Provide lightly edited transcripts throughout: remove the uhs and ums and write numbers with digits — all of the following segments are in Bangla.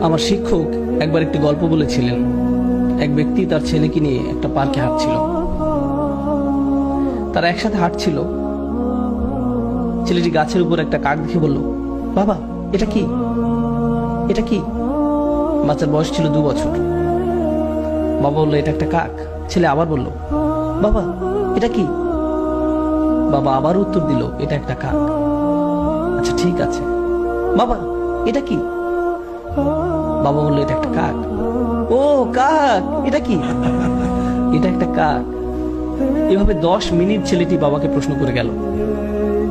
আমার শিক্ষক একবার একটি গল্প বলেছিলেন। এক ব্যক্তি তার ছেলেকে নিয়ে একটা পার্কে হাঁটছিল। তারা একসাথে হাঁটছিল। ছেলেটি গাছের উপর একটা কাক দেখে বলল, বাবা এটা কি, এটা কি? বাচ্চার বয়স ছিল 2 বছর। বাবা বললো, এটা একটা কাক। ছেলে আবার বলল, বাবা এটা কি? বাবা আবার উত্তর দিল, এটা একটা কাক। আচ্ছা ঠিক আছে, বাবা এটা কি? বাবা বললো, এটা একটা কাক। ও কাক, এটা কি? এটা একটা কাক। এভাবে 10 মিনিট ছেলেটি বাবাকে প্রশ্ন করে গেল।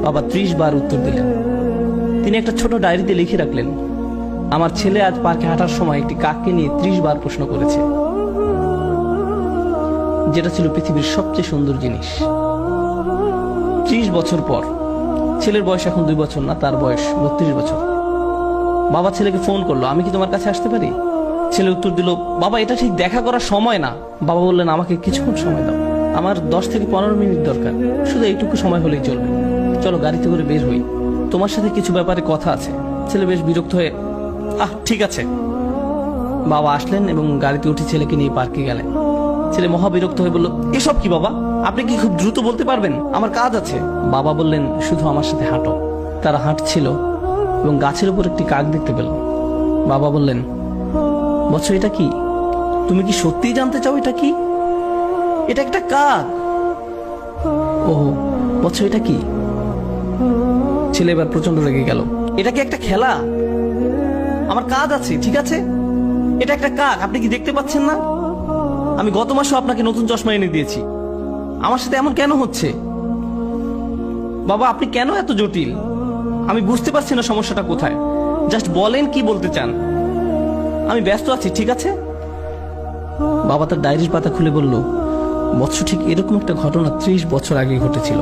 বাবা 30 বার উত্তর দিলেন। তিনি একটা ছোট ডায়েরিতে লিখে রাখলেন, আমার ছেলে আজ পার্কে হাঁটার সময় একটি কাককে নিয়ে 30 বার প্রশ্ন করেছে, যেটা ছিল পৃথিবীর সবচেয়ে সুন্দর জিনিস। 30 বছর পর, ছেলের বয়স এখন 2 বছর না, তার বয়স 32 বছর। বাবা ছেলেকে ফোন করলো, আমি কি তোমার কাছে আসতে পারি? ছেলে উত্তর দিল, বাবা এটা ঠিক দেখা করার সময় না। বাবা বললেন, আমাকে কিছুক্ষণ সময় দাও, আমার 10 থেকে 15 মিনিট দরকার, শুধু এইটুকু সময় হলেই চলবে। চলো গাড়িতে করে বের হই, তোমার সাথে কিছু ব্যাপারে কথা আছে। ছেলে বেশ বিরক্ত হয়ে, ঠিক আছে। বাবা আসলেন এবং গাড়িতে উঠে ছেলেকে নিয়ে পার্কে গেলেন। ছেলে মহা বিরক্ত হয়ে বলল, এসব কি বাবা, আপনি কি খুব দ্রুত বলতে পারবেন? আমার কাজ আছে। বাবা বললেন, শুধু আমার সাথে হাঁটো। তারা হাঁটছিল এবং গাছের উপর একটি কাক দেখতে পেল। বাবা বললেন, বৎস এটা কি? তুমি কি সত্যিই জানতে চাও এটা কি? এটা একটা কাক। ও বৎস এটা কি? ছেলে এবার প্রচন্ড রেগে গেল। এটা কি একটা খেলা? আমার কাজ আছে, ঠিক আছে? এটা একটা কাক, আপনি কি দেখতে পাচ্ছেন না? আমি গত মাসে আপনাকে নতুন চশমা এনে দিয়েছি, আমার সাথে এমন কেন হচ্ছে? বাবা আপনি কেন এত জটিল? আমি বুঝতে পারছি না সমস্যাটা কোথায়। জাস্ট বলেন কি বলতে চান। আমি ব্যস্ত আছি, ঠিক আছে? বাবা তার ডায়েরির পাতা খুলে বলল, বৎস ঠিক এরকম একটা ঘটনা 30 বছর আগে ঘটেছিল।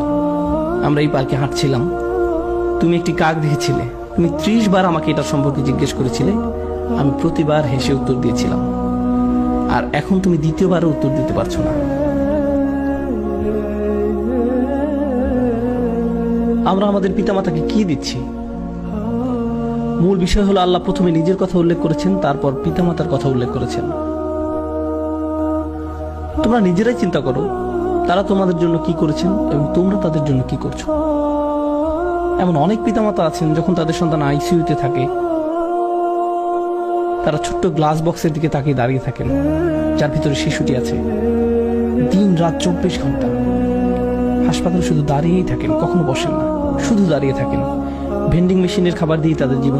আমরা এই পার্কে হাঁটছিলাম, তুমি একটি কাক দেখেছিলে। তুমি 30 বার আমাকে এটার সম্পর্কে জিজ্ঞেস করেছিলে, আমি প্রতিবার হেসে উত্তর দিয়েছিলাম। আর এখন তুমি দ্বিতীয়বারও উত্তর দিতে পারছো না। আমরা আমাদের পিতামাতাকে কি দিচ্ছি? মূল বিষয় হলো, আল্লাহ প্রথমে নিজের কথা উল্লেখ করেছেন, তারপর পিতামাতার কথা উল্লেখ করেছেন। তোমরা নিজেরাই চিন্তা করো, তারা তোমাদের জন্য কি করেছেন এবং তোমরা তাদের জন্য কি করছো। এমন অনেক পিতামাতা আছেন, যখন তাদের সন্তান আইসিইউতে থাকে, তারা ছোট্ট গ্লাস বক্সের দিকে তাকিয়ে দাঁড়িয়ে থাকেন, যার ভিতরে শিশুটি আছে। দিন রাত 24 ঘন্টা হাসপাতালে শুধু দাঁড়িয়েই থাকেন, কখনো বসেন না, শুধু দাঁড়িয়ে থাকেন। ভেন্ডিং মেশিনের খাবার দিয়ে তাদের জীবন